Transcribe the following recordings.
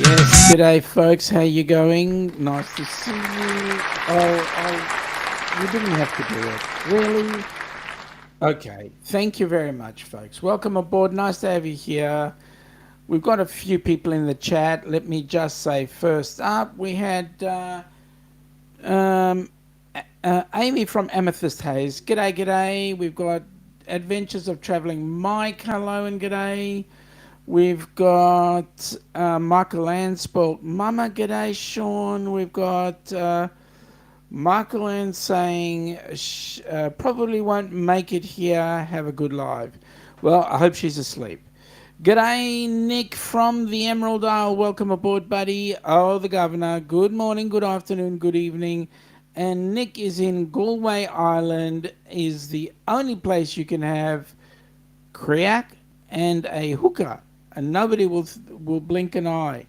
Yes, g'day folks, how you going? Nice to see you. You didn't have to do it. Really? Okay, thank you very much, folks. Welcome aboard, nice to have you here. We've got a few people in the chat. Let me just say first up, we had um, Amy from Amethyst Haze. G'day, g'day. We've got Adventures of Traveling Mike, hello and g'day. We've got Michael Anspelt, Mama, g'day, Sean. We've got Michael Ann saying probably won't make it here. Have a good live. Well, I hope she's asleep. G'day, Nick from the Emerald Isle. Welcome aboard, buddy. Oh, the governor. Good morning, good afternoon, good evening. And Nick is in Galway Island. Is the only place you can have crack and a hookah, and nobody will blink an eye.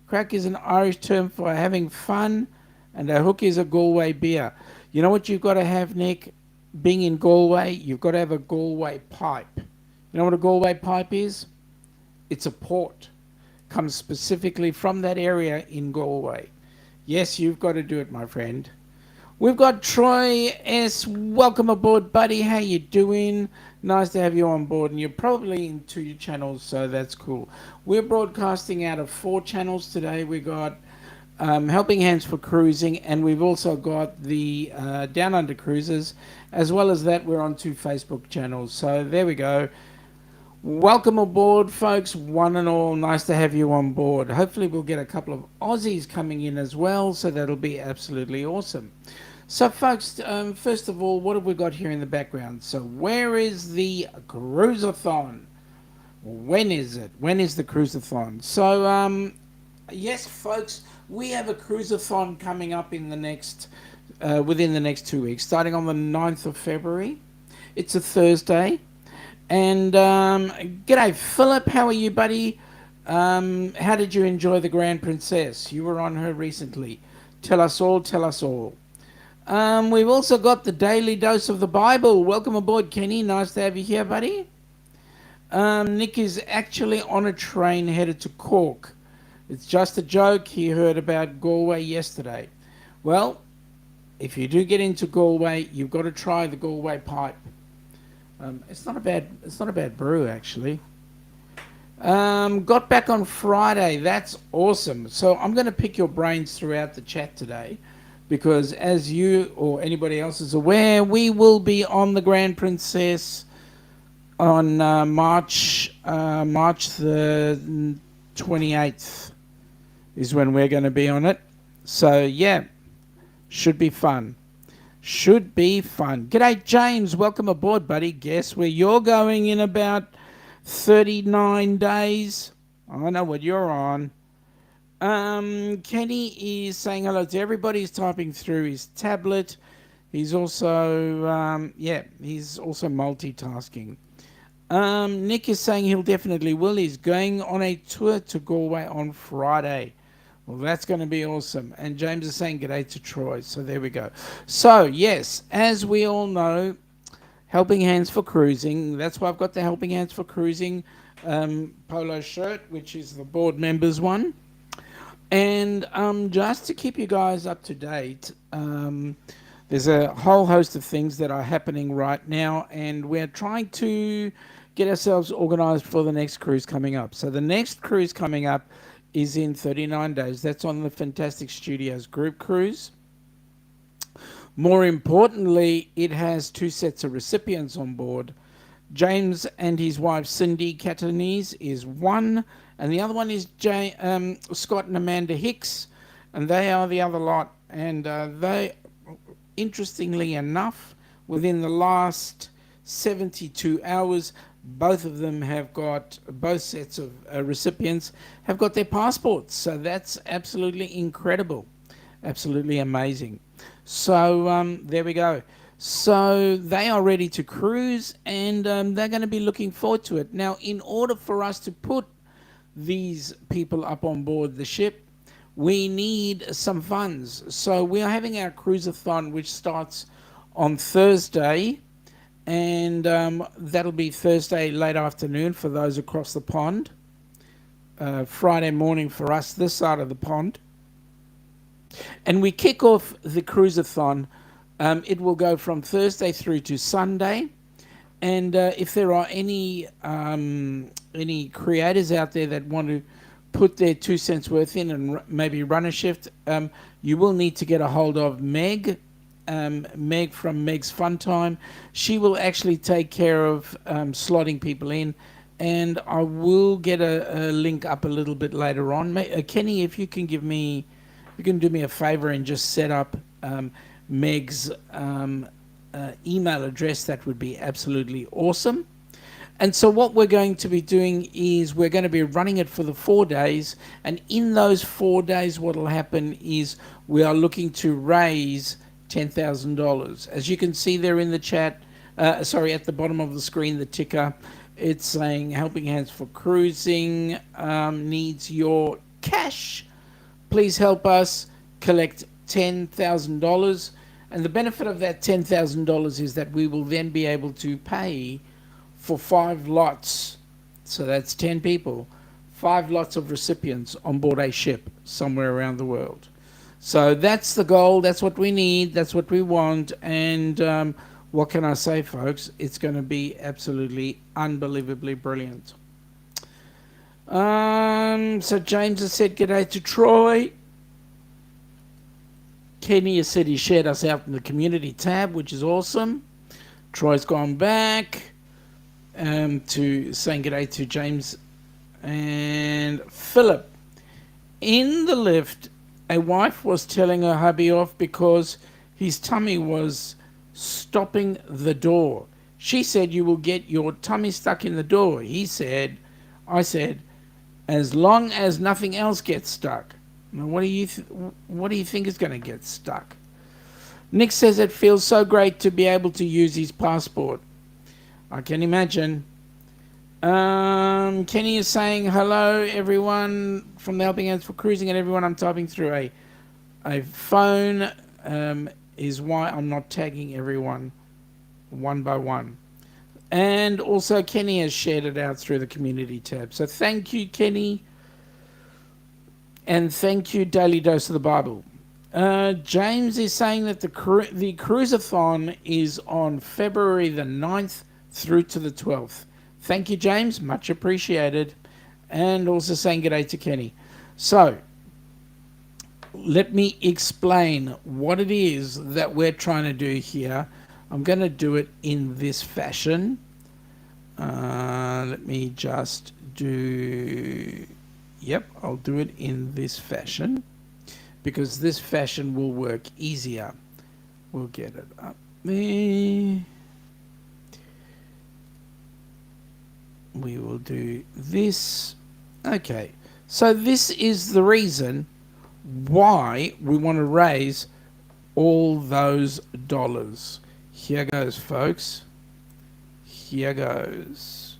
Crack is an Irish term for having fun, and a hookah is a Galway beer. You know what you've got to have, Nick? Being in Galway, you've got to have a Galway pipe. You know what a Galway pipe is? It's a port. Comes specifically from that area in Galway. Yes, you've got to do it, my friend. We've got Troy S. Welcome aboard, buddy. How you doing? Nice to have you on board. And you're probably in 2 channels, so that's cool. We're broadcasting out of 4 channels today. We got Helping Hands for Cruising, and we've also got the Down Under Cruises. As well as that, we're on 2 Facebook channels. So there we go. Welcome aboard, folks, one and all. Nice to have you on board. Hopefully we'll get a couple of Aussies coming in as well, so that'll be absolutely awesome. So, folks, first of all, what have we got here in the background? So, where is the Cruiseathon? When is it? When is the Cruiseathon? So, yes, folks, we have a Cruiseathon coming up in the next, within the next 2 weeks, starting on the 9th of February. It's a Thursday. And g'day, Philip. How are you, buddy? How did you enjoy the Grand Princess? You were on her recently. Tell us all, tell us all. We've also got the Daily Dose of the Bible. Welcome aboard, Kenny. Nice to have you here, buddy. Nick is actually on a train headed to Cork. It's just a joke. He heard about Galway yesterday. Well, if you do get into Galway, you've got to try the Galway pipe. It's not a bad brew, actually. Got back on Friday. That's awesome. So I'm going to pick your brains throughout the chat today, because as you or anybody else is aware, we will be on the Grand Princess on March the 28th is when we're going to be on it. So yeah, should be fun. Should be fun. G'day, James. Welcome aboard, buddy. Guess where you're going in about 39 days? I know what you're on. Kenny is saying hello to everybody. He's typing through his tablet. He's also, he's also multitasking. Nick is saying he'll definitely will. He's going on a tour to Galway on Friday. Well, that's going to be awesome. And James is saying g'day to Troy. So there we go. So, yes, as we all know, Helping Hands for Cruising. That's why I've got the Helping Hands for Cruising polo shirt, which is the board members one. And just to keep you guys up to date, there's a whole host of things that are happening right now. And we're trying to get ourselves organized for the next cruise coming up. So the next cruise coming up is in 39 days. That's on the Fantastic Studios group cruise. More importantly, it has 2 sets of recipients on board. James and his wife Cindy Catanese is one, and the other one is Scott and Amanda Hicks, and they are the other lot. And they, interestingly enough, within the last 72 hours, both of them have got, both sets of recipients have got their passports. So that's absolutely incredible. Absolutely amazing. So there we go. So they are ready to cruise, and they're going to be looking forward to it. Now, in order for us to put these people up on board the ship, we need some funds. So we are having our Cruiseathon, which starts on Thursday. And that'll be Thursday late afternoon for those across the pond. Friday morning for us this side of the pond. And we kick off the Cruiseathon. It will go from Thursday through to Sunday. And if there are any creators out there that want to put their 2 cents worth in and maybe run a shift, you will need to get a hold of Meg. Meg from Meg's Fun Time. She will actually take care of slotting people in, and I will get a link up a little bit later on. Kenny, if you can do me a favor and just set up Meg's email address, that would be absolutely awesome. And so what we're going to be doing is we're going to be running it for the 4 days, and in those 4 days what will happen is we are looking to raise $10,000. As you can see there in the chat, at the bottom of the screen, the ticker, it's saying Helping Hands for Cruising needs your cash. Please help us collect $10,000. And the benefit of that $10,000 is that we will then be able to pay for 5 lots. So that's 10 people, 5 lots of recipients on board a ship somewhere around the world. So that's the goal. That's what we need. That's what we want. And what can I say, folks? It's going to be absolutely unbelievably brilliant. So James has said g'day to Troy. Kenny has said he shared us out in the community tab, which is awesome. Troy's gone back to saying g'day to James and Philip. In the lift, a wife was telling her hubby off because his tummy was stopping the door. She said, "You will get your tummy stuck in the door." I said, "As long as nothing else gets stuck." Now, what do you think is going to get stuck? Nick says it feels so great to be able to use his passport. I can imagine. Kenny is saying hello, everyone from the Helping Hands for Cruising, and everyone. I'm typing through a phone. Is why I'm not tagging everyone one by one. And also Kenny has shared it out through the community tab. So thank you, Kenny. And thank you, Daily Dose of the Bible. James is saying that the Cruiseathon is on February the 9th through to the 12th. Thank you, James. Much appreciated. And also saying g'day to Kenny. So, let me explain what it is that we're trying to do here. I'm going to do it in this fashion. Let me just do... Yep, I'll do it in this fashion because this fashion will work easier. We'll get it up there. We will do this. Okay, so this is the reason why we want to raise all those dollars. Here goes, folks. Here goes.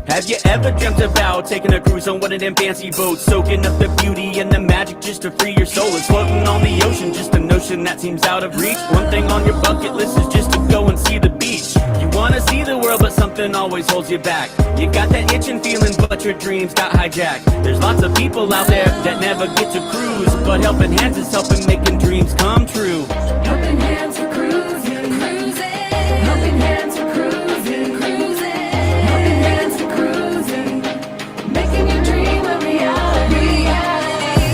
Have you ever dreamt about taking a cruise on one of them fancy boats, soaking up the beauty and the magic just to free your soul? It's floating on the ocean, just a notion that seems out of reach. One thing on your bucket list is just to go and see the beach. You wanna see the world, but something always holds you back. You got that itching feeling, but your dreams got hijacked. There's lots of people out there that never get to cruise, but Helping Hands is helping making dreams come true. Helping Hands for Cruising, cruising. Helping Hands for Cruising, cruising. Helping Hands for Cruising, making your dream a reality.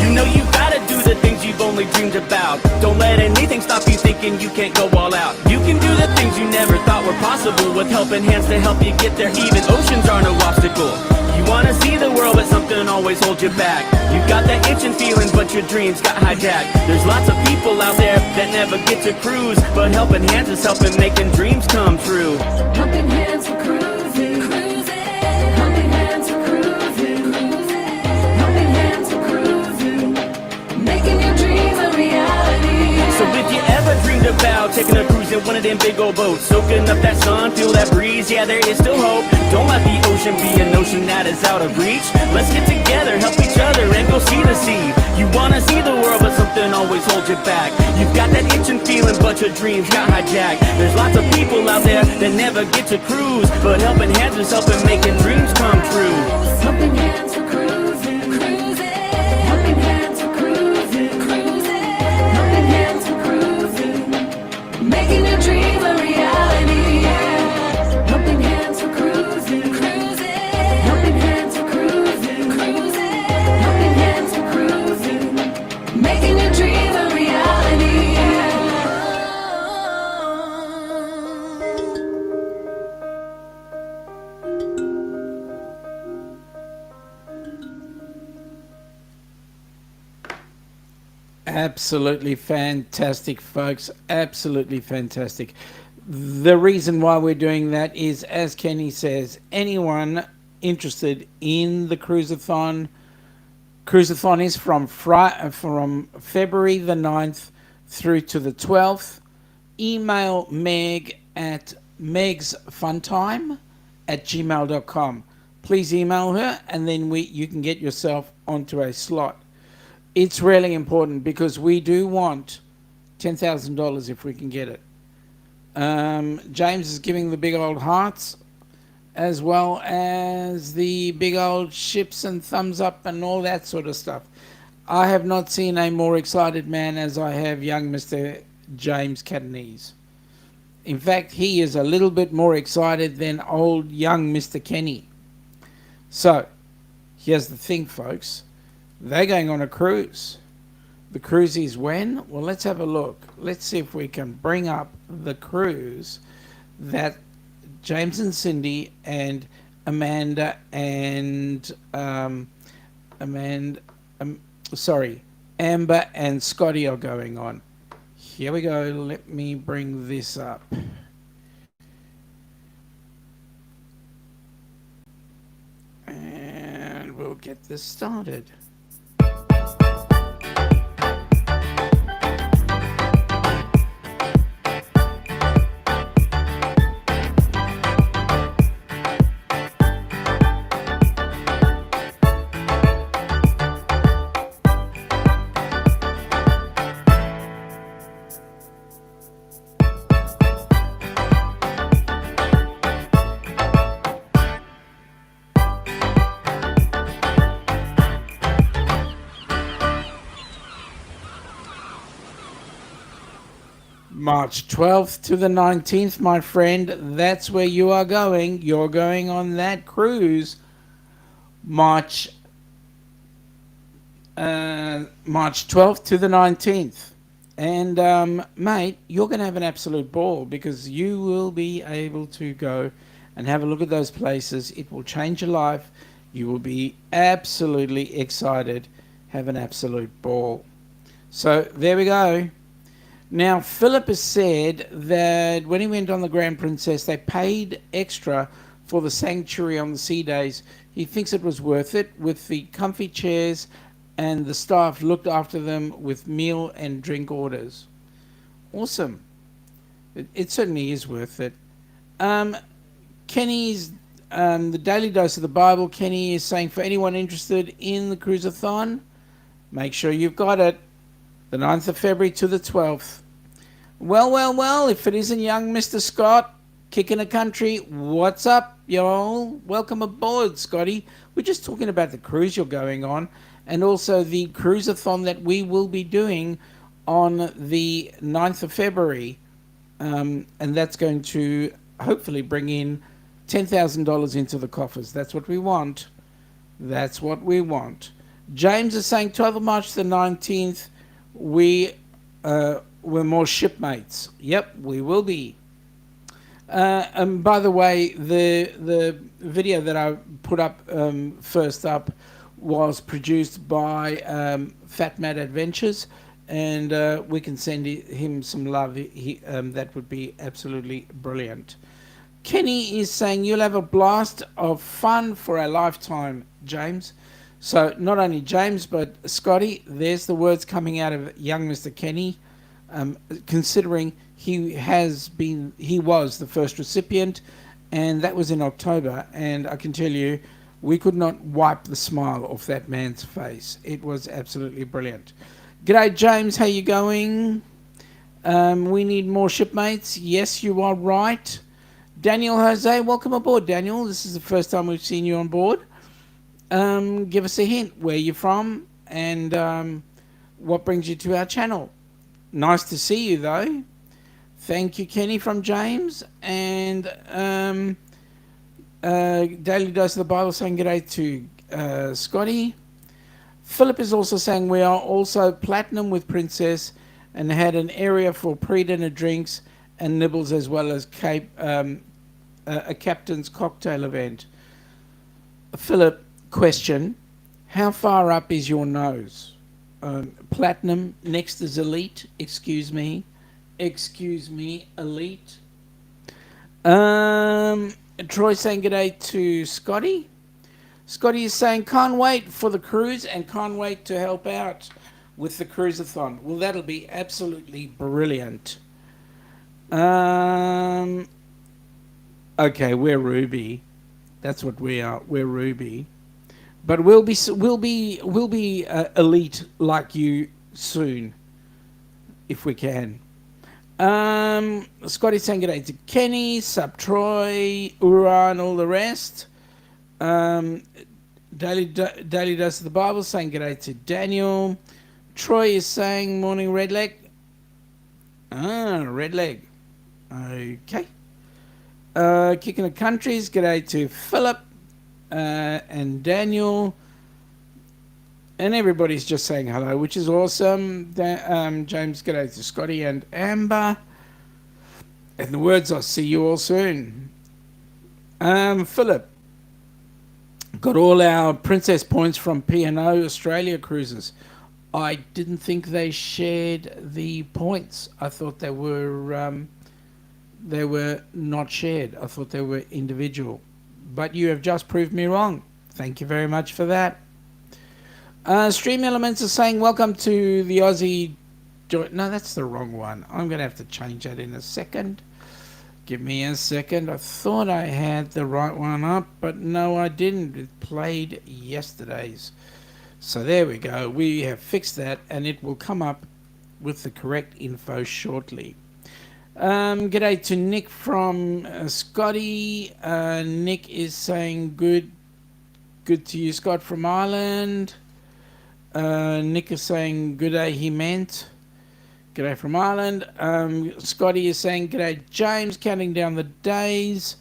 You know you gotta do the things you've only dreamed about. Don't let anything stop you thinking you can't go all out. You can do the things you never thought were possible with Helping Hands to help you get there. Even oceans are no obstacle. You wanna see the world, but something always holds you back. You got that itching feeling, but your dreams got hijacked. There's lots of people out there that never get to cruise, but Helping Hands is helping making dreams come true. Helping Hands for Cruising, cruising. Helping Hands for Cruising, cruising. Helping Hands for Cruising, making your dreams a reality. So if you ever dreamed about taking a cruise in one of them big old boats, soaking up that sun, feel that breeze, yeah, there is still hope. Don't let the ocean be an ocean that is out of reach. Let's get together, help each other, and go see the sea. You wanna see the world, but something always holds you back. You've got that itching feeling, but your dreams got hijacked. There's lots of people out there that never get to cruise. But helping hands is helping making dreams come true. Helping hands for cruising, cruising. Helping hands for cruising, cruising. Helping hands for cruising, making your dream a reality. Yeah. Helping hands for cruising, cruising. Helping hands for cruising, cruising. Helping hands for cruising, making your dream a reality. Yeah. Absolutely fantastic, folks. Absolutely fantastic. The reason why we're doing that is, as Kenny says, anyone interested in the Cruiseathon, Cruiseathon is from February the 9th through to the 12th. Email Meg at megsfuntime@gmail.com. Please email her, and then you can get yourself onto a slot. It's really important because we do want $10,000 if we can get it. James is giving the big old hearts, as well as the big old ships and thumbs up and all that sort of stuff. I have not seen a more excited man as I have young Mr. James Catanese. In fact, he is a little bit more excited than old young Mr. Kenny. So, here's the thing, folks. They're going on a cruise. The cruise is when? Well, let's have a look. Let's see if we can bring up the cruise that James and Cindy and Amber and Scotty are going on. Here we go. Let me bring this up. And we'll get this started. March 12th to the 19th, my friend. That's where you are going. You're going on that cruise. March 12th to the 19th. And, mate, you're going to have an absolute ball because you will be able to go and have a look at those places. It will change your life. You will be absolutely excited. Have an absolute ball. So, there we go. Now, Philip has said that when he went on the Grand Princess, they paid extra for the sanctuary on the sea days. He thinks it was worth it with the comfy chairs, and the staff looked after them with meal and drink orders. Awesome. It certainly is worth it. Kenny's, the Daily Dose of the Bible, Kenny is saying for anyone interested in the Cruiseathon, make sure you've got it. The 9th of February to the 12th. Well, if it isn't young Mr. Scott, kicking the country, what's up, y'all? Welcome aboard, Scotty. We're just talking about the cruise you're going on and also the Cruiseathon that we will be doing on the 9th of February. And that's going to hopefully bring in $10,000 into the coffers. That's what we want. That's what we want. James is saying 12th of March to the 19th. We're more shipmates. Yep, we will be. And by the way, the video that I put up first up was produced by FatMat Adventures, and we can send him some love. That would be absolutely brilliant. Kenny is saying you'll have a blast of fun for a lifetime, James. So not only James, but Scotty, there's the words coming out of young Mr. Kenny, considering he was the first recipient, and that was in October, and I can tell you, we could not wipe the smile off that man's face. It was absolutely brilliant. G'day, James, how you going? We need more shipmates. Yes, you are right. Daniel Jose, welcome aboard, Daniel. This is the first time we've seen you on board. Give us a hint where you're from and what brings you to our channel. Nice to see you, though. Thank you, Kenny from James. And Daily Dose of the Bible saying g'day to Scotty. Philip is also saying we are also platinum with Princess and had an area for pre-dinner drinks and nibbles as well as a captain's cocktail event. Philip, question, how far up is your nose? Platinum, next is elite, excuse me, elite. Troy saying g'day to Scotty. Scotty is saying can't wait for the cruise and can't wait to help out with the Cruiseathon. Well, that'll be absolutely brilliant. Okay, we're Ruby. That's what we are. We're Ruby, but we'll be elite like you soon, if we can. Scotty saying g'day to Kenny, Sub Troy, Ura, and all the rest. Daily Dose of the Bible saying g'day to Daniel. Troy is saying morning Redleg. Redleg. Okay. Kicking the countries, g'day to Philip and Daniel. And everybody's just saying hello, which is awesome. James, g'day to Scotty and Amber. And the words, I'll see you all soon. Philip, got all our Princess points from P&O Australia cruises. I didn't think they shared the points. I thought they were not shared. I thought they were individual. But you have just proved me wrong. Thank you very much for that. Stream Elements are saying welcome to the Aussie. No, that's the wrong one. I'm going to have to change that in a second. Give me a second. I thought I had the right one up, but no, I didn't. It played yesterday's. So there we go. We have fixed that, and it will come up with the correct info shortly. G'day to Nick from Scotty. Nick is saying good to you, Scott from Ireland. Nick is saying good day he meant. G'day from Ireland. Scotty is saying g'day James, counting down the days.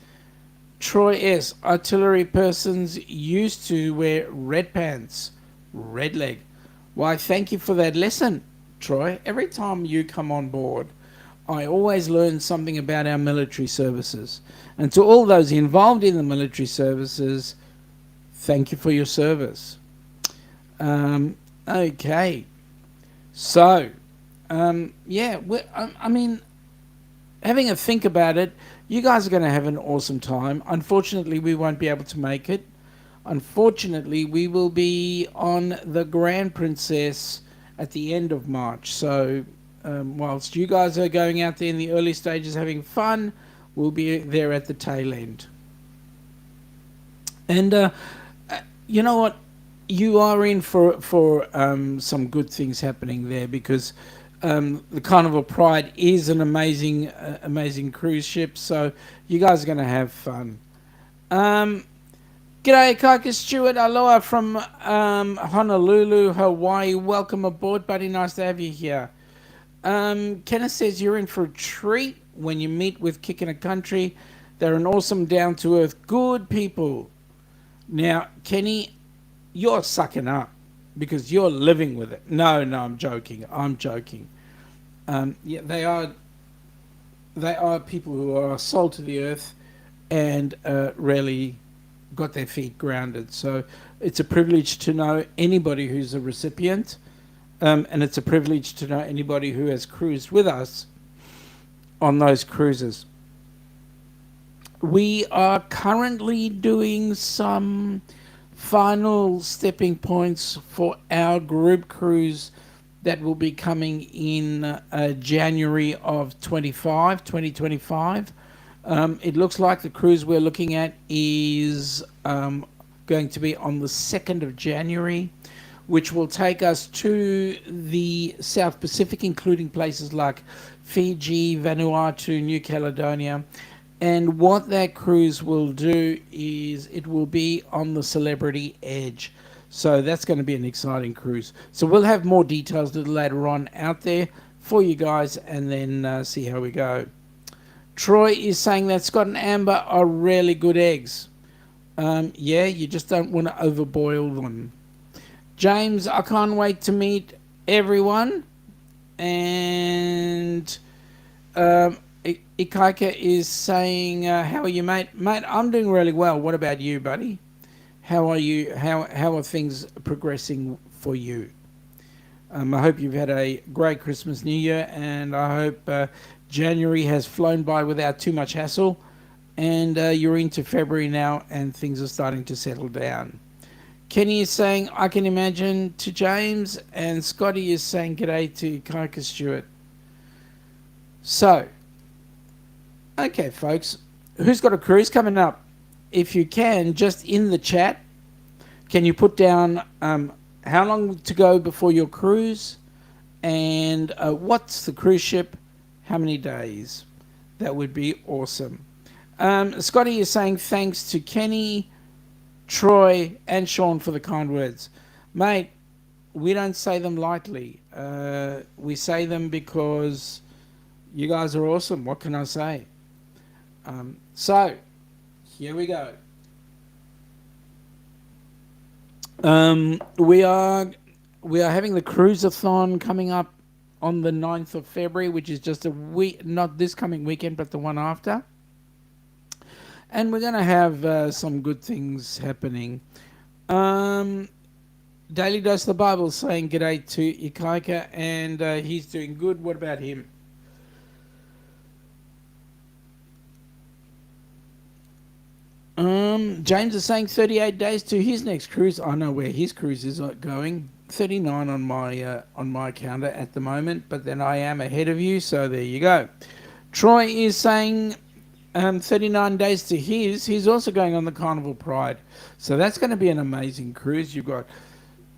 Troy S. Artillery persons used to wear red pants. Red leg. Why, thank you for that lesson, Troy. Every time you come on board, I always learn something about our military services. And to all those involved in the military services, thank you for your service. Okay. So, yeah, I mean, having a think about it, you guys are going to have an awesome time. Unfortunately, we won't be able to make it. Unfortunately, we will be on the Grand Princess at the end of March. So, whilst you guys are going out there in the early stages having fun, we'll be there at the tail end. And you know what? You are in for some good things happening there because the Carnival Pride is an amazing cruise ship. So you guys are going to have fun. G'day, Kaika Stewart. Aloha from Honolulu, Hawaii. Welcome aboard, buddy. Nice to have you here. Kenneth says you're in for a treat when you meet with Kickin' a Country. They're an awesome, down-to-earth, good people. Now, Kenny, you're sucking up because you're living with it. No, I'm joking. Yeah, they are people who are salt to the earth and really got their feet grounded. So it's a privilege to know anybody who's a recipient, and it's a privilege to know anybody who has cruised with us on those cruises. We are currently doing some final stepping points for our group cruise that will be coming in January of 2025. It looks like the cruise we're looking at is going to be on the 2nd of January, which will take us to the South Pacific, including places like Fiji, Vanuatu, New Caledonia, And what that cruise will do is it will be on the Celebrity Edge. So that's going to be an exciting cruise. So we'll have more details a little later on out there for you guys, and then see how we go. Troy is saying that Scott and Amber are really good eggs. Yeah, you just don't want to overboil them. James, I can't wait to meet everyone. And Ikaika is saying, "How are you, mate? Mate, I'm doing really well. What about you, buddy? How are you? How are things progressing for you? I hope you've had a great Christmas, New Year, and I hope January has flown by without too much hassle, and you're into February now, and things are starting to settle down." Kenny is saying, "I can imagine," to James, and Scotty is saying, "G'day" to Kaika Stewart. So, okay, folks, who's got a cruise coming up? If you can, just in the chat, can you put down how long to go before your cruise, and what's the cruise ship, how many days? That would be awesome. Scotty is saying thanks to Kenny, Troy, and Sean for the kind words. Mate, we don't say them lightly. We say them because you guys are awesome. What can I say? So, here we go. We are having the Cruiseathon coming up on the 9th of February, which is just a week, not this coming weekend, but the one after. And we're going to have some good things happening. Daily Dose of the Bible saying g'day to Ikaika, and he's doing good. What about him? James is saying 38 days to his next cruise. I know where his cruise is going. 39 on my calendar at the moment, but then I am ahead of you, so there you go. Troy is saying 39 days to his. He's also going on the Carnival Pride, so that's going to be an amazing cruise. You've got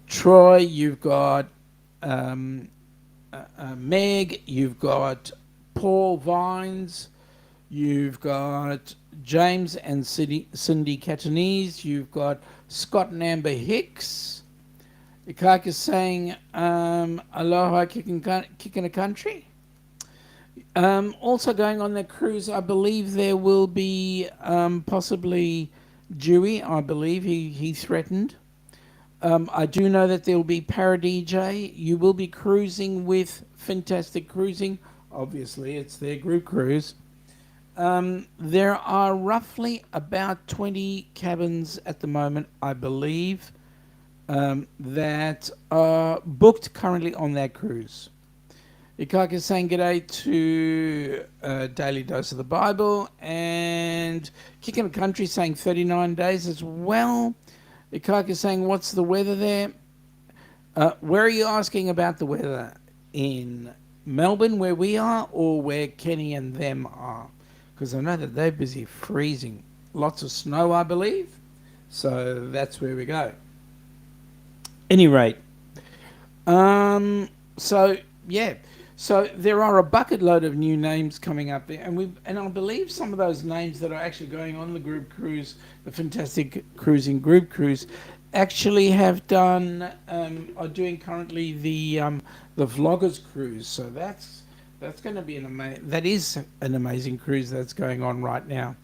Troy, you've got Meg, you've got Paul Vines, you've got James and Cindy Catanese, you've got Scott and Amber Hicks. Ikaka is saying, aloha, kicking a country. Also going on that cruise, I believe there will be possibly Dewey. I believe he threatened. I do know that there will be Paradij. You will be cruising with Fintastic Cruising. Obviously, it's their group cruise. There are roughly about 20 cabins at the moment, I believe, that are booked currently on that cruise. Ikaka is saying g'day to Daily Dose of the Bible, and Kicking the Country saying 39 days as well. Ikaka is saying, what's the weather there? Where are you asking about the weather? In Melbourne, where we are, or where Kenny and them are? Because I know that they're busy freezing. Lots of snow, I believe. So that's where we go. Any rate. So, yeah. So there are a bucket load of new names coming up there. And I believe some of those names that are actually going on the group cruise, the Fantastic Cruising group cruise, actually have done, are doing currently the Vloggers cruise. So that's going to be that is an amazing cruise that's going on right now.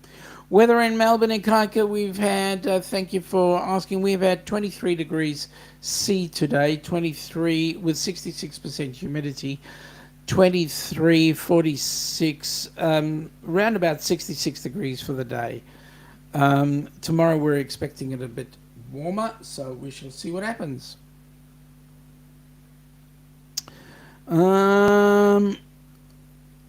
Weather in Melbourne and Kaika, we've had, thank you for asking, we've had 23 degrees C today, 23 with 66% humidity, 23, 46, around about 66 degrees for the day. Tomorrow we're expecting it a bit warmer, so we shall see what happens.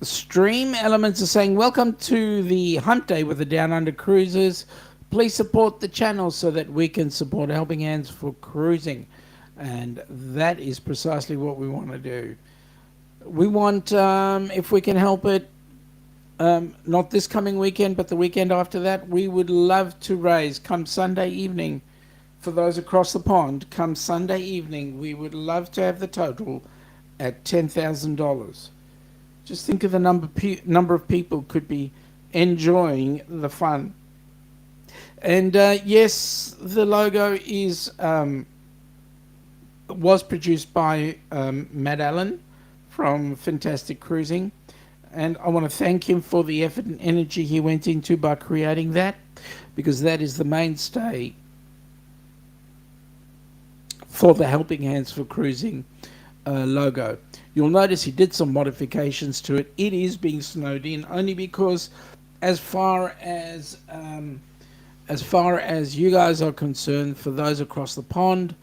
Stream Elements are saying, welcome to the Humpday with the Downunder Cruisers. Please support the channel so that we can support Helping Hands for Cruising. And that is precisely what we want to do. We want, if we can help it, not this coming weekend, but the weekend after that, we would love to raise, come Sunday evening, for those across the pond, come Sunday evening, we would love to have the total at $10,000. Just think of the number of people could be enjoying the fun. And yes, the logo is was produced by Matt Allen from Fantastic Cruising, and I want to thank him for the effort and energy he went into by creating that, because that is the mainstay for the Helping Hands for Cruising logo. You'll notice he did some modifications to it. It is being snowed in only because, as far as you guys are concerned, for those across the pond,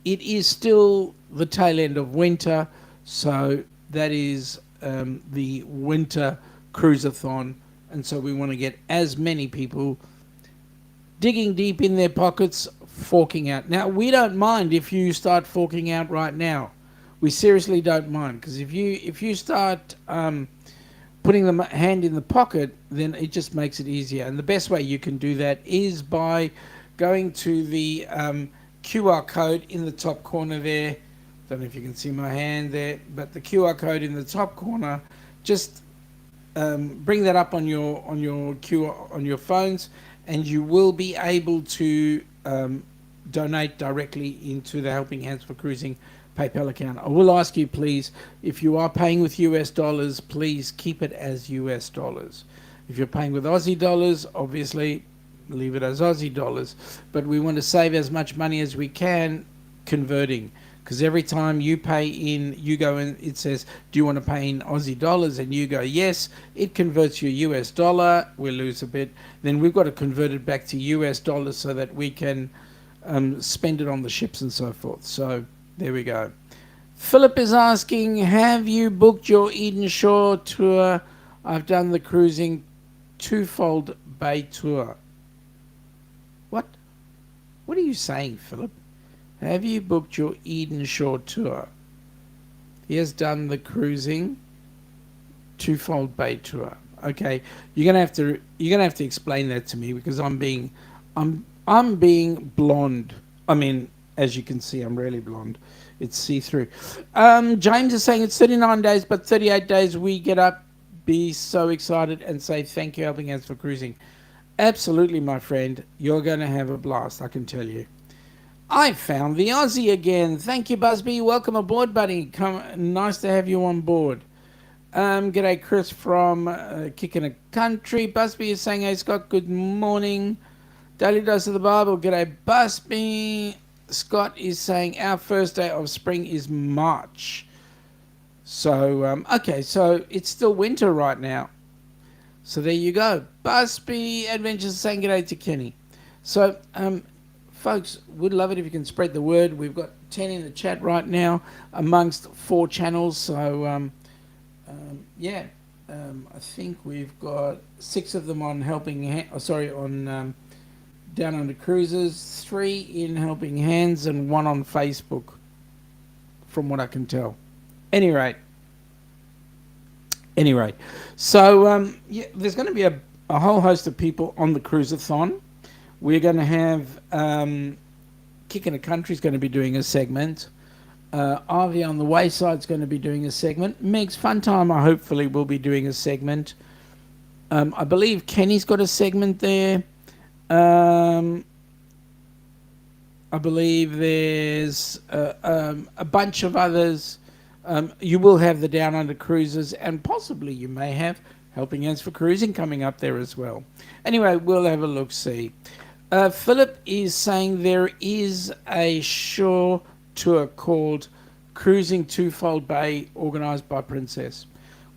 it is still the tail end of winter, so that is the winter cruiseathon, and so we want to get as many people digging deep in their pockets, forking out. Now, we don't mind if you start forking out right now. We seriously don't mind, because if you start putting the hand in the pocket, then it just makes it easier. And the best way you can do that is by going to the QR code in the top corner there. Don't know if you can see my hand there, but the QR code in the top corner, just bring that up on your QR on your phones, and you will be able to donate directly into the Helping Hands for Cruising PayPal account. I will ask you, please, if you are paying with US dollars, please keep it as US dollars. If you're paying with Aussie dollars, obviously leave it as Aussie dollars. But we want to save as much money as we can converting, because every time you pay in, you go in, it says, do you want to pay in Aussie dollars? And you go, yes, it converts your US dollar, we lose a bit. Then we've got to convert it back to US dollars so that we can spend it on the ships and so forth. So there we go. Philip is asking, have you booked your Eden Shore tour? I've done the cruising twofold bay tour. What? What are you saying, Philip? Have you booked your Eden Shore tour? He has done the cruising twofold bay tour. Okay, you're gonna have to explain that to me, because I'm being blonde. I mean, as you can see, I'm really blonde. It's see-through. James is saying it's 39 days, but 38 days we get up, be so excited, and say thank you, Helping Hands for Cruising. Absolutely, my friend. You're going to have a blast, I can tell you. I found the Aussie again. Thank you, Busby. Welcome aboard, buddy. Nice to have you on board. G'day, Chris from Kicking a Country. Busby is saying, hey, Scott, good morning. Daily Dose of the Bible. G'day, Busby. Scott is saying our first day of spring is March. So, okay, so it's still winter right now. So there you go. Busby Adventures is saying g'day to Kenny. So, folks, would love it if you can spread the word. We've got 10 in the chat right now amongst 4 channels. So, yeah, I think we've got 6 of them on on Down Under Cruises, 3 in Helping Hands, and 1 on Facebook, from what I can tell. Any rate, so yeah, there's going to be a whole host of people on the Cruiseathon. We're going to have Kicking a Country is going to be doing a segment. RV on the Wayside is going to be doing a segment. Meg's Fun Time, I hopefully will be doing a segment. I believe Kenny's got a segment there. I believe there's a bunch of others. You will have the Down Under Cruises, and possibly you may have Helping Hands for Cruising coming up there as well. Anyway, we'll have a look-see. Philip is saying there is a shore tour called Cruising Twofold Bay, organised by Princess.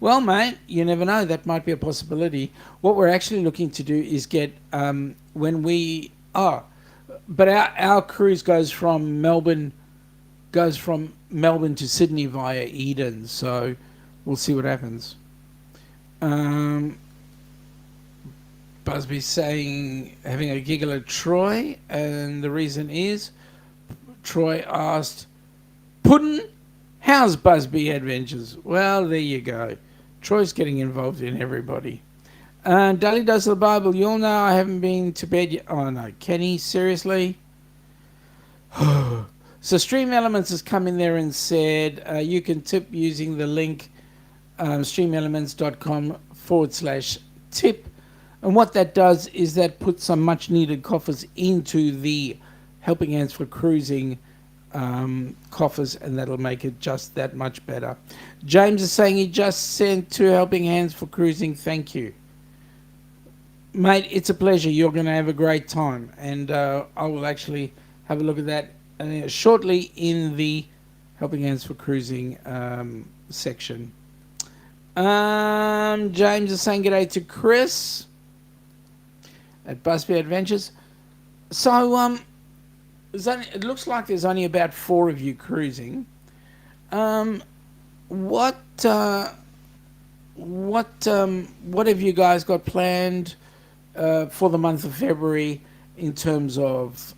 Well, mate, you never know. That might be a possibility. What we're actually looking to do is get but our cruise goes from Melbourne to Sydney via Eden. So we'll see what happens. Busby saying having a giggle at Troy, and the reason is Troy asked, Puddin', how's Busby Adventures? Well, there you go. Troy's getting involved in everybody. Daily Dose of the Bible, you'll know I haven't been to bed yet. Oh no, Kenny, seriously? So Stream Elements has come in there and said you can tip using the link streamelements.com/tip. tip. And what that does is that puts some much needed coffers into the Helping Hands for Cruising coffers, and that'll make it just that much better. James is saying he just sent to Helping Hands for Cruising. Thank you. Mate, it's a pleasure. You're going to have a great time. And I will actually have a look at that shortly in the Helping Hands for Cruising section. James is saying g'day to Chris at Busby Adventures. So, it looks like there's only about 4 of you cruising. What have you guys got planned for the month of February in terms of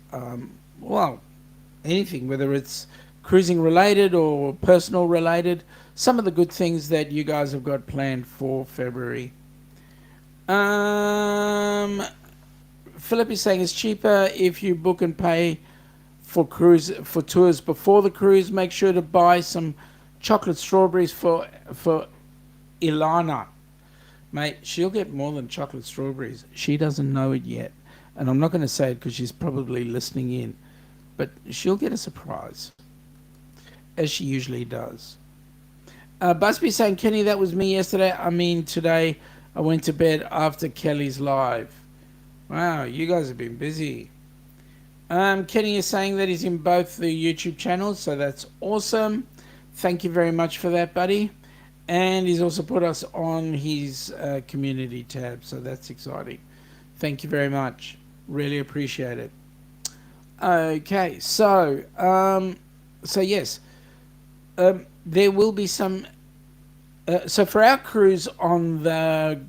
anything, whether it's cruising related or personal related? Some of the good things that you guys have got planned for February. Philip is saying it's cheaper if you book and pay for tours before the cruise. Make sure to buy some chocolate strawberries for Ilana. Mate, she'll get more than chocolate strawberries. She doesn't know it yet. And I'm not going to say it because she's probably listening in. But she'll get a surprise, as she usually does. Busby saying, Kenny, that was me yesterday. I mean, today I went to bed after Kelly's live. Wow, you guys have been busy. Kenny is saying that he's in both the YouTube channels, so that's awesome. Thank you very much for that, buddy. And he's also put us on his community tab, so that's exciting. Thank you very much. Really appreciate it. Okay, so yes, there will be some. So for our cruise on the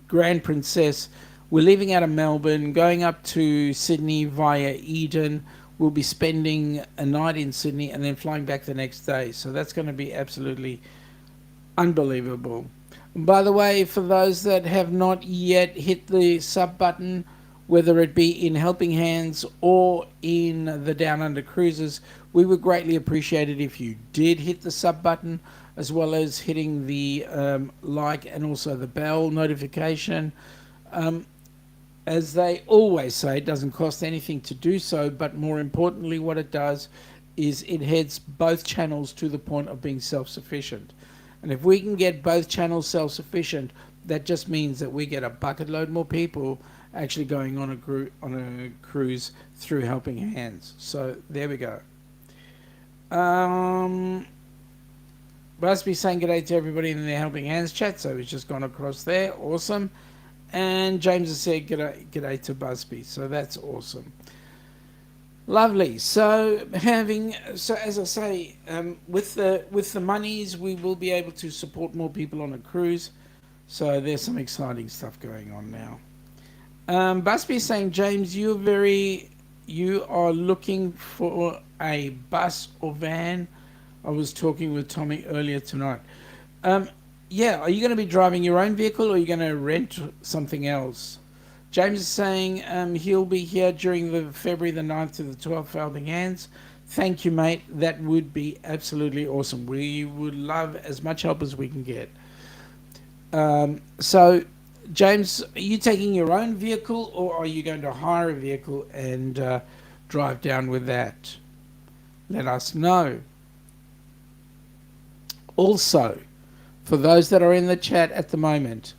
Grand Princess, we're leaving out of Melbourne, going up to Sydney via Eden. We'll be spending a night in Sydney and then flying back the next day. So that's going to be absolutely unbelievable. By the way, for those that have not yet hit the sub button, whether it be in Helping Hands or in the Down Under Cruises, we would greatly appreciate it if you did hit the sub button, as well as hitting the like and also the bell notification. As they always say, it doesn't cost anything to do so, but more importantly, what it does is it heads both channels to the point of being self-sufficient. And if we can get both channels self-sufficient, that just means that we get a bucket load more people actually going on a cruise through Helping Hands. So there we go. Must be saying g'day to everybody in the Helping Hands chat, so he's just gone across there. Awesome. And James has said g'day to Busby, so that's awesome. Lovely. So as I say, with the monies, we will be able to support more people on a cruise. So there's some exciting stuff going on now. Busby is saying, James, you are looking for a bus or van. I was talking with Tommy earlier tonight. Yeah, are you going to be driving your own vehicle or are you going to rent something else? James is saying he'll be here during the February the 9th to the 12th for Helping Hands. Thank you, mate. That would be absolutely awesome. We would love as much help as we can get. So, James, are you taking your own vehicle or are you going to hire a vehicle and drive down with that? Let us know. Also, for those that are in the chat at the moment,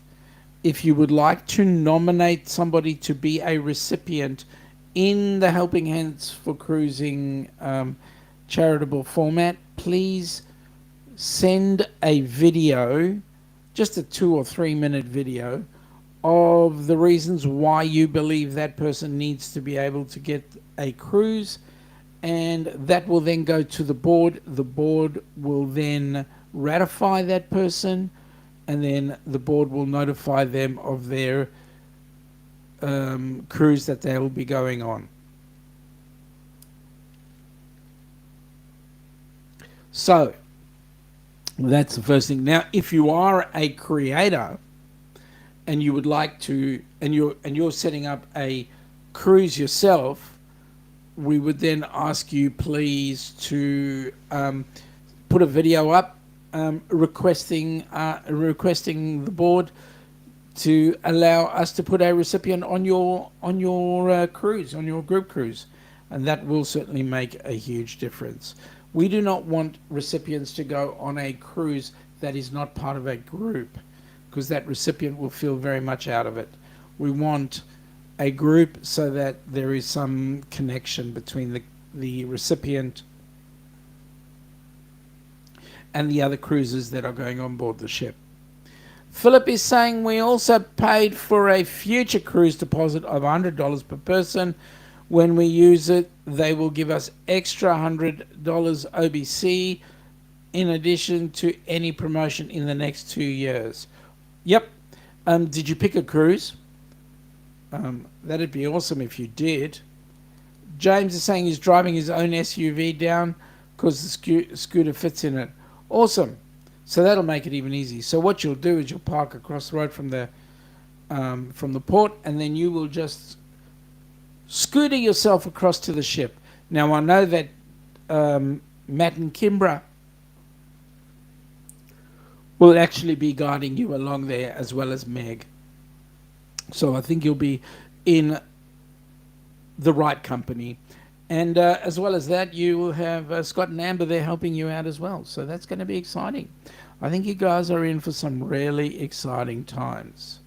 if you would like to nominate somebody to be a recipient in the Helping Hands for Cruising charitable format, please send a video, just a 2 or 3 minute video, of the reasons why you believe that person needs to be able to get a cruise, and that will then go to the board. The board will then ratify that person, and then the board will notify them of their cruise that they will be going on. So that's the first thing. Now, if you are a creator and you would like to, and you're setting up a cruise yourself, we would then ask you please to put a video up requesting the board to allow us to put a recipient on your cruise, on your group cruise, and that will certainly make a huge difference. We do not want recipients to go on a cruise that is not part of a group, because that recipient will feel very much out of it. We want a group so that there is some connection between the recipient and the other cruisers that are going on board the ship. Philip is saying we also paid for a future cruise deposit of $100 per person. When we use it, they will give us extra $100 OBC in addition to any promotion in the next 2 years. Yep. Did you pick a cruise? That'd be awesome if you did. James is saying he's driving his own SUV down because the scooter fits in it. Awesome. So that'll make it even easy. So what you'll do is you'll park across the road from the port, and then you will just scooter yourself across to the ship. Now I know that Matt and Kimbra will actually be guiding you along there, as well as Meg. So I think you'll be in the right company. And as well as that, you will have Scott and Amber there helping you out as well. So that's going to be exciting. I think you guys are in for some really exciting times.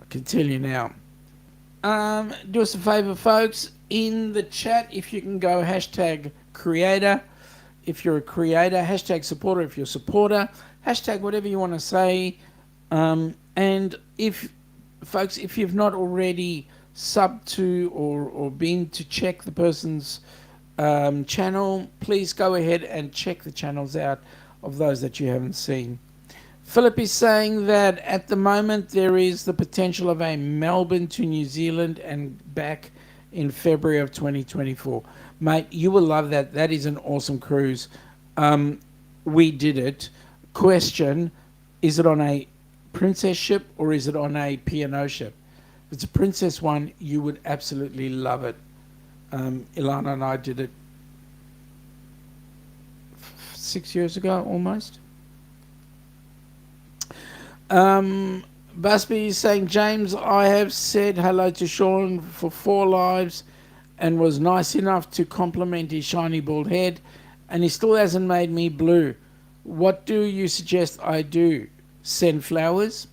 I can tell you now. Do us a favor, folks. In the chat, if you can go hashtag creator, if you're a creator, hashtag supporter if you're a supporter, hashtag whatever you want to say. And if, folks, if you've not already sub to or been to check the person's channel, please go ahead and check the channels out of those that you haven't seen. Philip is saying that at the moment there is the potential of a Melbourne to New Zealand and back in February of 2024. Mate, you will love that. That is an awesome cruise. We did it. Question, is it on a princess ship or is it on a P&O ship? If it's a princess one, you would absolutely love it. Ilana and I did it 6 years ago, almost. Busby is saying, James, I have said hello to Sean for 4 lives and was nice enough to compliment his shiny bald head, and he still hasn't made me blue. What do you suggest I do? Send flowers?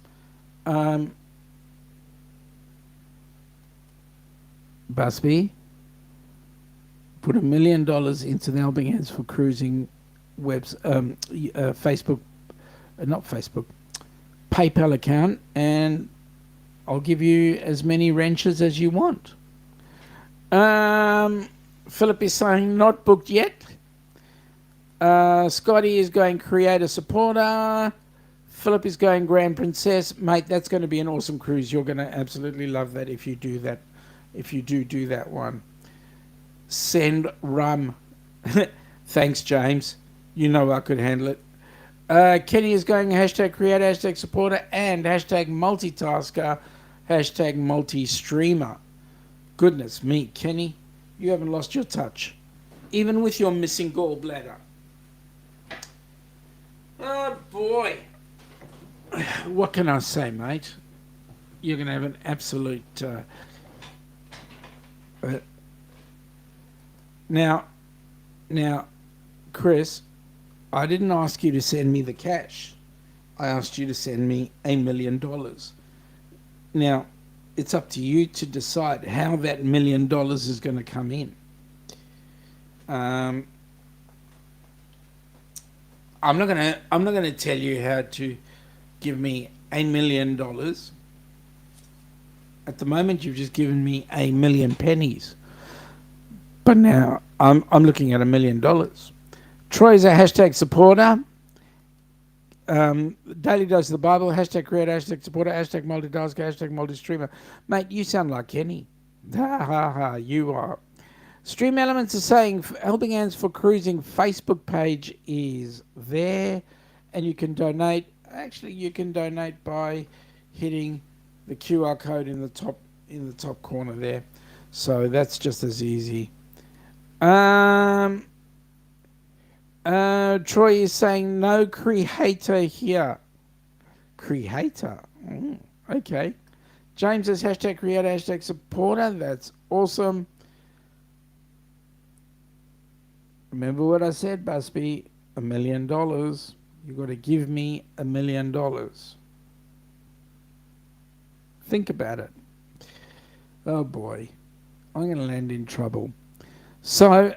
Busby, put $1 million into the Helping Hands for Cruising Facebook, not Facebook, PayPal account, and I'll give you as many wrenches as you want. Philip is saying not booked yet. Scotty is going creator supporter. Philip is going Grand Princess. Mate, that's going to be an awesome cruise. You're going to absolutely love that if you do that. If you do that one. Send rum. Thanks, James. You know I could handle it. Kenny is going hashtag creator, hashtag supporter, and hashtag multitasker, hashtag multi-streamer. Goodness me, Kenny, you haven't lost your touch, even with your missing gallbladder. Oh, boy. What can I say, mate? You're going to have an absolute... Now, Chris, I didn't ask you to send me the cash. I asked you to send me $1 million. Now, it's up to you to decide how that $1 million is going to come in. I'm not gonna tell you how to give me $1 million. At the moment, you've just given me 1,000,000 pennies. But now I'm looking at $1 million. Troy's a hashtag supporter. Daily Dose of the Bible, hashtag creator, hashtag supporter, hashtag multitasker, hashtag multi-streamer. Mate, you sound like Kenny. Ha ha ha, you are. Stream Elements are saying Helping Hands for Cruising Facebook page is there, and you can donate. Actually, you can donate by hitting the QR code in the top corner there. So that's just as easy. Troy is saying no creator here. Creator? Okay. James says hashtag creator, hashtag supporter. That's awesome. Remember what I said, Busby? $1 million. You got to give me $1 million. Think about it. Oh boy, I'm going to land in trouble. So,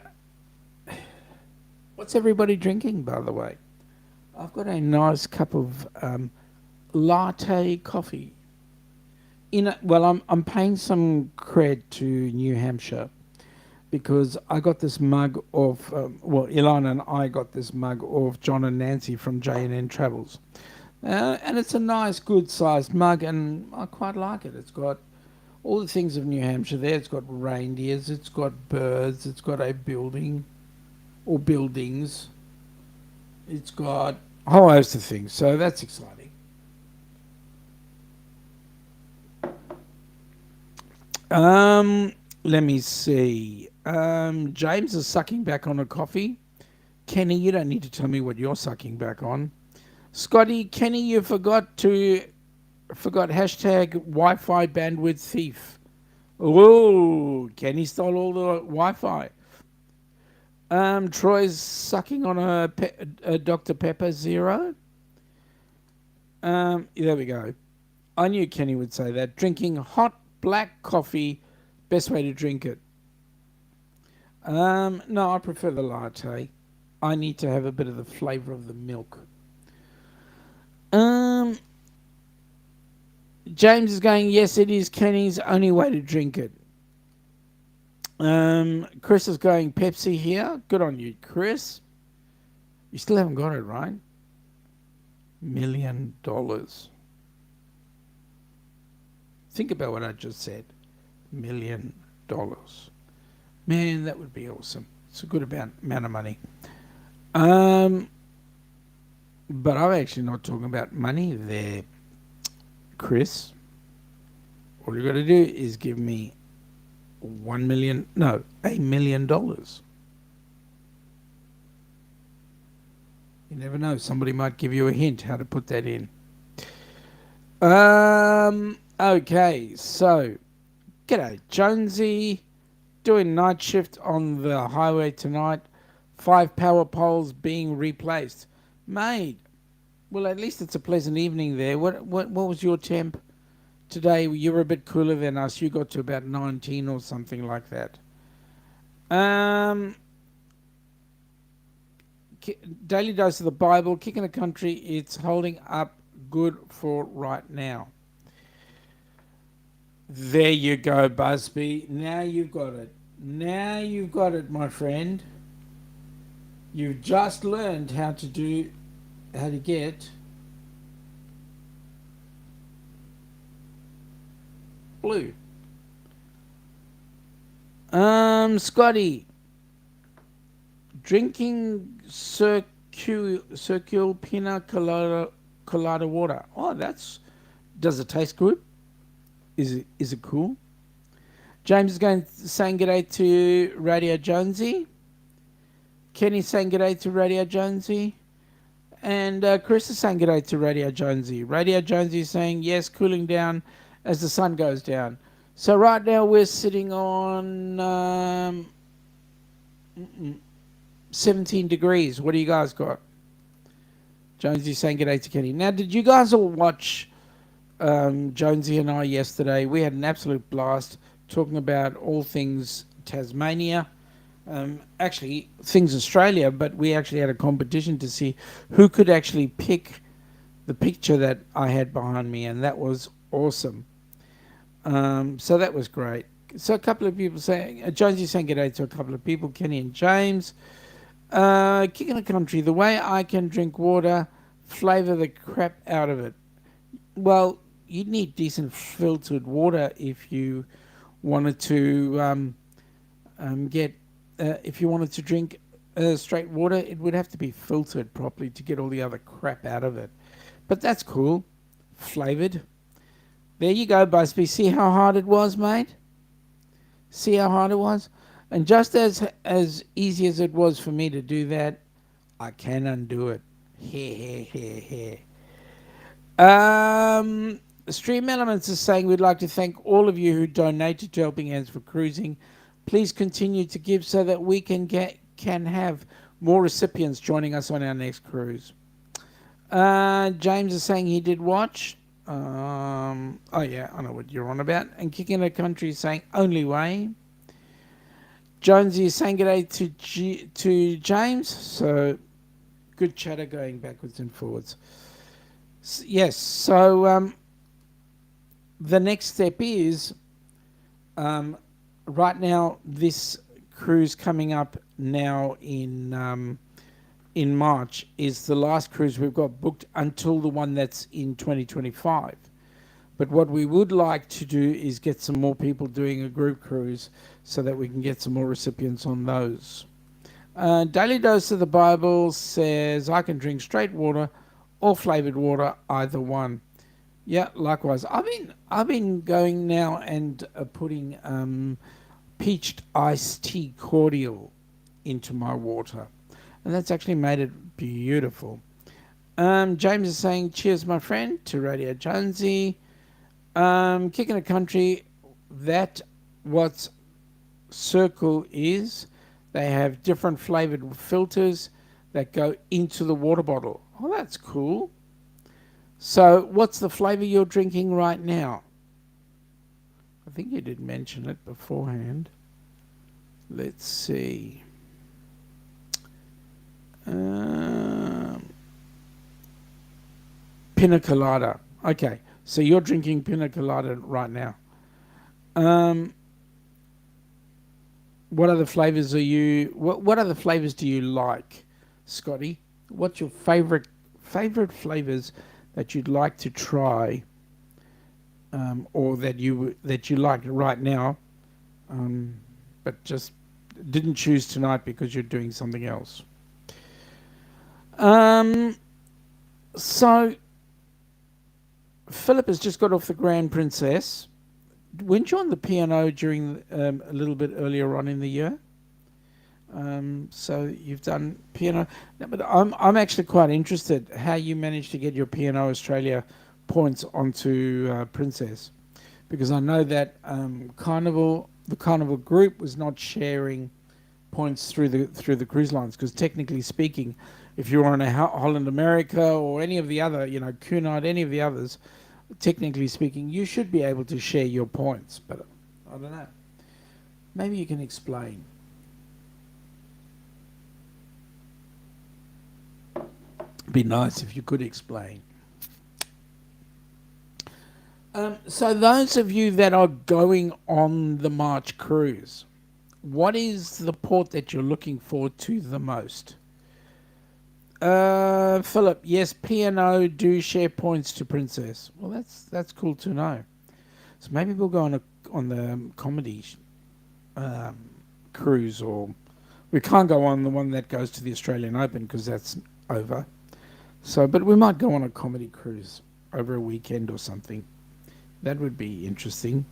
what's everybody drinking, by the way? I've got a nice cup of latte coffee. Well, I'm paying some cred to New Hampshire because I got this mug of Ilana and I got this mug of John and Nancy from J&N Travels, and it's a nice, good-sized mug, and I quite like it. It's got all the things of New Hampshire there. It's got reindeers, it's got birds, it's got a building or buildings, it's got a whole host of things. So that's exciting. Let me see. James is sucking back on a coffee. Kenny, you don't need to tell me what you're sucking back on. Scotty, Kenny, you forgot hashtag Wi-Fi bandwidth thief. Oh, Kenny stole all the Wi-Fi. Troy's sucking on a Dr. Pepper Zero. There we go. I knew Kenny would say that. Drinking hot black coffee, best way to drink it. No, I prefer the latte. I need to have a bit of the flavour of the milk. James is going, yes, it is Kenny's only way to drink it. Chris is going Pepsi here. Good on you, Chris. You still haven't got it, right? $1 million. Think about what I just said. $1 million. Man, that would be awesome. It's a good amount of money. But I'm actually not talking about money there, Chris. All you got to do is give me $1 million. No, $1 million. You never know. Somebody might give you a hint how to put that in. Okay, so g'day, Jonesy. Doing night shift on the highway tonight. 5 power poles being replaced. Mate, well, at least it's a pleasant evening there. What was your temp today? You were a bit cooler than us. You got to about 19 or something like that. Daily dose of the Bible. Kicking the country. It's holding up good for right now. There you go, Busby. Now you've got it. Now you've got it, my friend. You've just learned how to get blue. Scotty. Drinking circle pina colada water. Oh, does it taste good? Is it cool? James is saying g'day to Radio Jonesy. Kenny's saying g'day to Radio Jonesy. And Chris is saying g'day to Radio Jonesy. Radio Jonesy is saying yes, cooling down as the sun goes down. So right now we're sitting on 17 degrees. What do you guys got? Jonesy saying g'day to Kenny. Now, did you guys all watch Jonesy and I yesterday? We had an absolute blast talking about all things Tasmania. Actually, things Australia, but we actually had a competition to see who could actually pick the picture that I had behind me, and that was awesome. So that was great. So a couple of people saying, Jonesy saying g'day to a couple of people, Kenny and James. Kicking the country, the way I can drink water, flavour the crap out of it. Well, you'd need decent filtered water if you wanted to if you wanted to drink straight water. It would have to be filtered properly to get all the other crap out of it. But that's cool. Flavoured. There you go, Busby. See how hard it was, mate? See how hard it was? And just as easy as it was for me to do that, I can undo it. Stream Elements is saying we'd like to thank all of you who donated to Helping Hands for Cruising. Please continue to give so that we can have more recipients joining us on our next cruise. James is saying he did watch. Oh yeah, I know what you're on about. And Kicking a Country is saying only way. Jonesy is saying g'day to James. So good chatter going backwards and forwards. Yes. So the next step is right now this cruise coming up now in March is the last cruise we've got booked until the one that's in 2025. But what we would like to do is get some more people doing a group cruise so that we can get some more recipients on those. Daily Dose of the Bible says I can drink straight water or flavored water, either one. Yeah, likewise. I've been going now and putting peached iced tea cordial into my water, and that's actually made it beautiful. James is saying, cheers, my friend, to Radio Jonesy. Kicking a Country, that what Circle is, they have different flavored filters that go into the water bottle. Oh, that's cool. So, what's the flavor you're drinking right now? I think you did mention it beforehand. Let's see. Pina colada. Okay, so you're drinking pina colada right now. Um, what other flavors are you? What other flavors do you like, Scotty? What's your favorite flavors that you'd like to try, or that you like right now, but just didn't choose tonight because you're doing something else? Um, so Philip has just got off the Grand Princess. Weren't you on the piano during a little bit earlier on in the year? So you've done piano. No, but I'm actually quite interested how you managed to get your Piano Australia points onto Princess, because I know that the Carnival group was not sharing points through the cruise lines, because technically speaking, if you're on a Holland America or any of the other, Cunard, any of the others, technically speaking, you should be able to share your points. But I don't know. Maybe you can explain. Be nice if you could explain. So those of you that are going on the March cruise, what is the port that you're looking forward to the most? Philip, yes, P&O do share points to Princess. Well, that's cool to know. So maybe we'll go on the comedy um, cruise, or we can't go on the one that goes to the Australian Open because that's over. So, but we might go on a comedy cruise over a weekend or something. That would be interesting.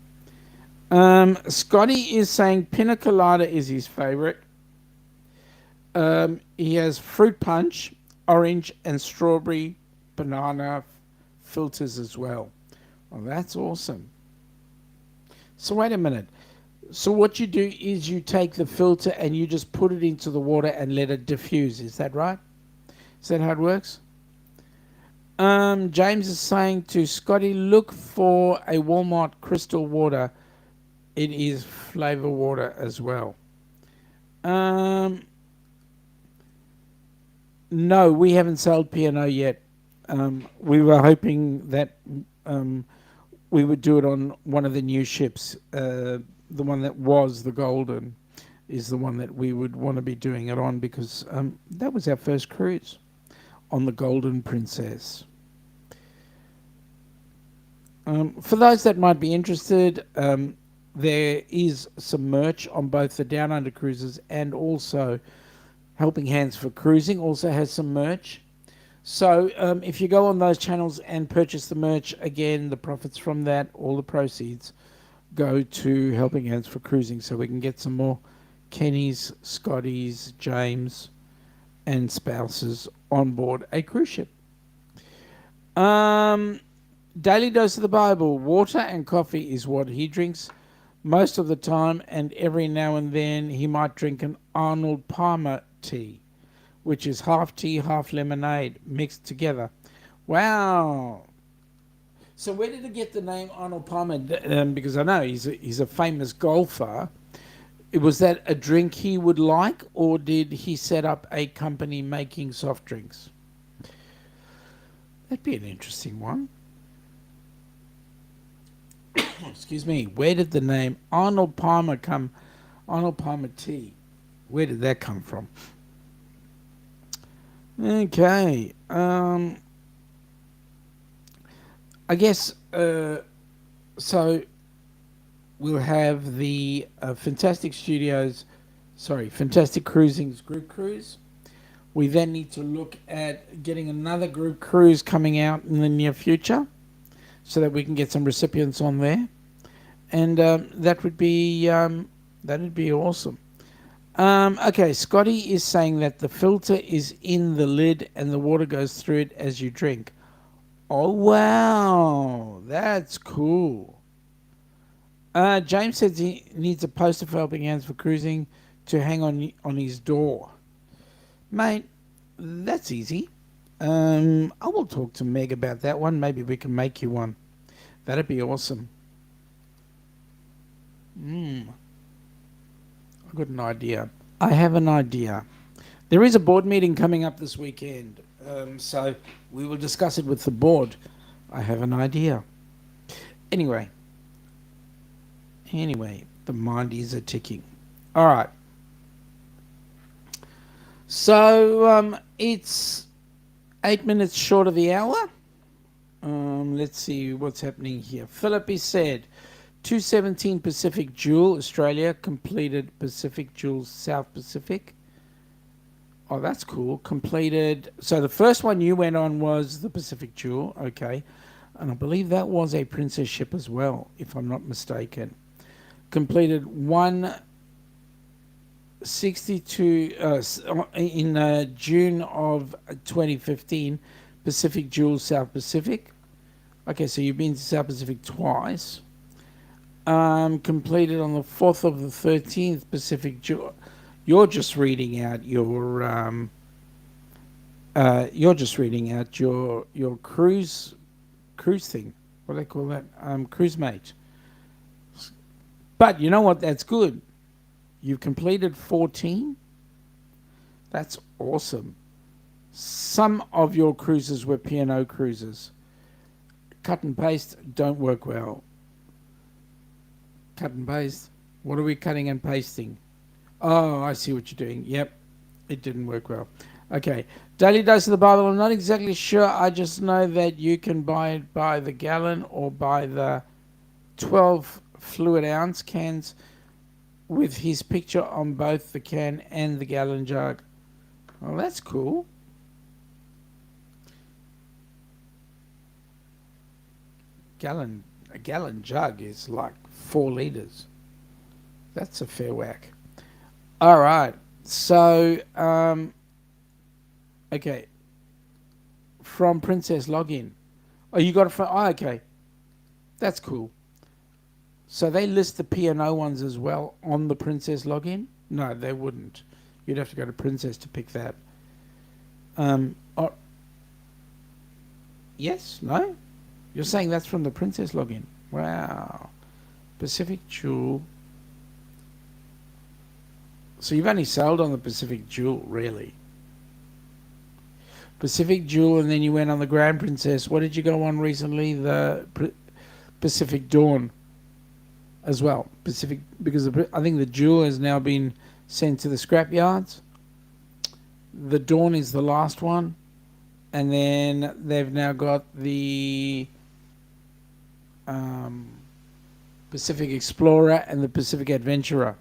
Scotty is saying pina colada is his favourite. He has fruit punch, orange and strawberry, banana filters as well. Well, that's awesome. So wait a minute. So what you do is you take the filter and you just put it into the water and let it diffuse. Is that right? Is that how it works? James is saying to Scotty, look for a Walmart crystal water. It is flavor water as well. Um, no, we haven't sailed P&O yet. We were hoping that we would do it on one of the new ships. The one that was the Golden is the one that we would want to be doing it on, because that was our first cruise on the Golden Princess. For those that might be interested, there is some merch on both the Down Under cruises, and also Helping Hands for Cruising also has some merch. So if you go on those channels and purchase the merch, again, the profits from that, all the proceeds, go to Helping Hands for Cruising, so we can get some more Kennys, Scotties, James, and spouses on board a cruise ship. Daily dose of the Bible. Water and coffee is what he drinks most of the time, and every now and then he might drink an Arnold Palmer tea, which is half tea, half lemonade mixed together. Wow. So where did he get the name Arnold Palmer? Because I know he's a famous golfer. Was that a drink he would like, or did he set up a company making soft drinks? That'd be an interesting one. Excuse me. Where did the name Arnold Palmer come? Arnold Palmer tea. Where did that come from? Okay. I guess so. We'll have the Fantastic Studios, sorry, Fantastic Cruising's group cruise. We then need to look at getting another group cruise coming out in the near future, so that we can get some recipients on there, and that'd be awesome. Okay, Scotty is saying that the filter is in the lid and the water goes through it as you drink. Oh wow, that's cool. James says he needs a poster for Helping Hands for Cruising to hang on his door. Mate, that's easy. I will talk to Meg about that one. Maybe we can make you one. That'd be awesome. I've got an idea. I have an idea. There is a board meeting coming up this weekend, so we will discuss it with the board. I have an idea. Anyway, the mind is a ticking. All right. So it's 8 minutes short of the hour. Let's see what's happening here. Philip is said 217 Pacific Jewel, Australia, completed Pacific Jewel, South Pacific. Oh, that's cool. Completed. So the first one you went on was the Pacific Jewel. Okay. And I believe that was a princess ship as well, if I'm not mistaken. Completed 162 in June of 2015, Pacific Jewel, South Pacific. Okay, so you've been to South Pacific twice. Completed on the 4th of the 13th, Pacific Jewel. You're just reading out your cruise thing. What do they call that? Cruise mate. But you know what? That's good. You've completed 14. That's awesome. Some of your cruises were P&O cruises. Cut and paste don't work well. Cut and paste. What are we cutting and pasting? Oh, I see what you're doing. Yep. It didn't work well. Okay. Daily Dose of the Bible. I'm not exactly sure. I just know that you can buy it by the gallon or by the 12 fluid ounce cans with his picture on both the can and the gallon jug. Well, that's cool. A gallon jug is like 4 liters. That's a fair whack. All right. So, okay. From Princess Login. Oh, you got it from... Oh, okay. That's cool. So they list the P&O ones as well on the Princess Login? No, they wouldn't. You'd have to go to Princess to pick that. Yes? No? You're saying that's from the Princess Login? Wow. Pacific Jewel. So you've only sailed on the Pacific Jewel, really? Pacific Jewel, and then you went on the Grand Princess. What did you go on recently? The Pacific Dawn as well. Because I think the Jewel has now been sent to the scrap yards. The Dawn is the last one. And then they've now got the Pacific Explorer and the Pacific Adventurer.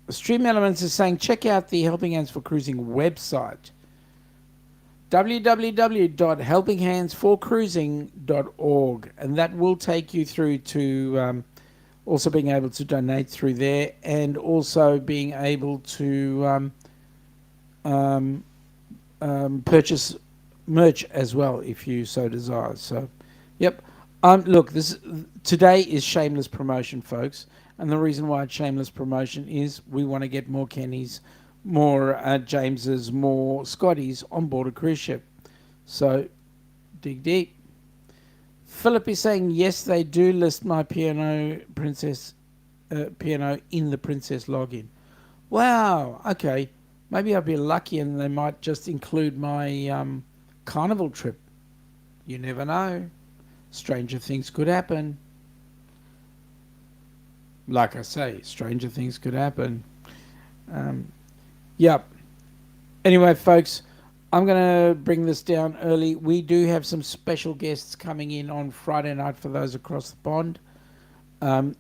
Stream Elements is saying check out the Helping Hands for Cruising website, www.helpinghandsforcruising.org, and that will take you through to also being able to donate through there, and also being able to purchase merch as well if you so desire. So, yep. Look, this today is shameless promotion, folks, and the reason why it's shameless promotion is we want to get more Kennys, more Jameses, more Scotties on board a cruise ship. So, dig deep. Philip is saying yes, they do list my piano in the princess login. Wow. Okay. Maybe I'll be lucky and they might just include my carnival trip. You never know. Stranger things could happen. Like I say, stranger things could happen. Um, yep. Anyway, folks, I'm going to bring this down early. We do have some special guests coming in on Friday night for those across the pond.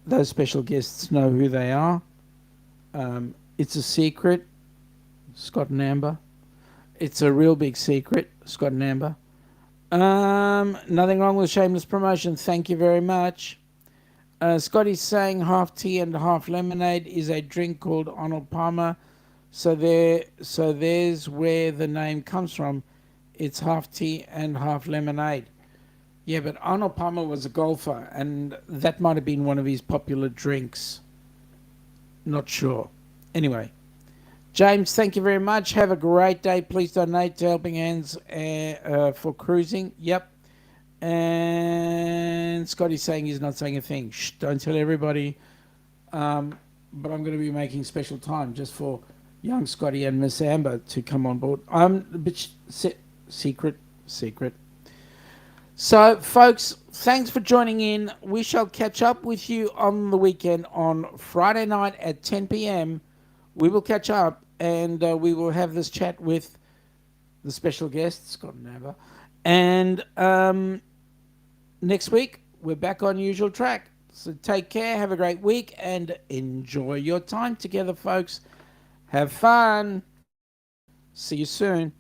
Those special guests know who they are. It's a secret, Scott and Amber. It's a real big secret, Scott and Amber. Nothing wrong with shameless promotion. Thank you very much. Scotty's saying half tea and half lemonade is a drink called Arnold Palmer. So there's where the name comes from. It's half tea and half lemonade. Yeah, but Arnold Palmer was a golfer, and that might have been one of his popular drinks. Not sure. Anyway, James, thank you very much. Have a great day. Please donate to Helping Hands for cruising. Yep. And Scotty's saying he's not saying a thing. Shh, don't tell everybody. But I'm going to be making special time just for young Scotty and Miss Amber to come on board. Secret. So, folks, thanks for joining in. We shall catch up with you on the weekend on Friday night at 10 p.m. We will catch up and we will have this chat with the special guest, Scott and Amber. And next week, we're back on usual track. So take care, have a great week, and enjoy your time together, folks. Have fun. See you soon.